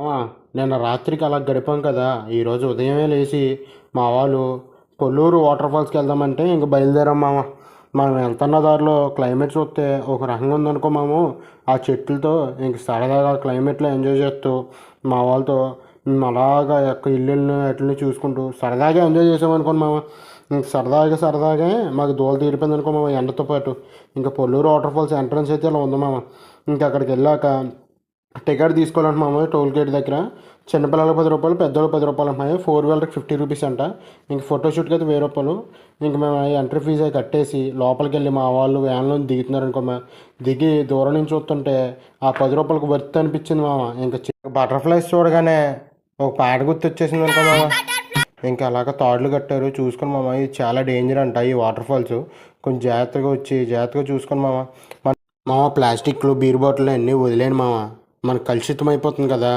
ఆ! నిన్న రాత్రికి అలా గడిపాం కదా! ఈరోజు ఉదయమే లేసి మా వాళ్ళు కొల్లూరు వాటర్ ఫాల్స్‌కి వెళ్దామంటే ఇంక బయలుదేరాం మామ. మనం వెళ్తున్న దారిలో క్లైమేట్ చూస్తే ఒక రకంగా ఉందనుకో మాము. ఆ చెట్లతో ఇంక సరదాగా క్లైమేట్‌లో ఎంజాయ్ చేస్తూ మా వాళ్ళతో అలాగా యొక్క ఇల్లుల్ని ఆటిల్ని చూసుకుంటూ సరదాగా ఎంజాయ్ చేసామనుకోండి మామ. ఇంక సరదాగా మాకు దూల తీరిపోయిందనుకో మామ ఎండతో పాటు. ఇంక కొల్లూరు వాటర్ ఫాల్స్ ఎంట్రన్స్ అయితే ఇలా ఉంది మామ. ఇంక అక్కడికెళ్ళాక టికెట్ తీసుకోవాలంట మామయ్య టోల్ గేట్ దగ్గర. చిన్నపిల్లలకి రూ. 10, పెద్దోళ్ళకి రూ. 10 అంటున్నాయి. ఫోర్ వీలర్‌కి రూ. 50 అంట. ఇంక ఫోటోషూట్‌కి అయితే రూ. 1000. ఇంక మేము ఆ ఎంట్రీ ఫీజ్ అయి కట్టేసి లోపలికెళ్ళి మా వాళ్ళు వ్యాన్‌లో దిగుతున్నారనుకో దిగి దూరం నుంచి చూస్తుంటే ఆ రూ. 10కి వర్త్ అనిపించింది మామ. ఇంక బటర్‌ఫ్లైస్ చూడగానే ఒక పాట గుర్తొచ్చేసింది అనుకో మామ. ఇంక అలాగ తాడులు కట్టారు చూసుకోండి మామ. ఇది చాలా డేంజర్ అంట ఈ వాటర్ ఫాల్స్. కొంచెం జాగ్రత్తగా చూసుకోండి మామ. మామ ప్లాస్టిక్‌లు, బీర్ బాటిల్లు అన్నీ వదిలేయండి మామ. మనకు కలుషితం అయిపోతుంది కదా!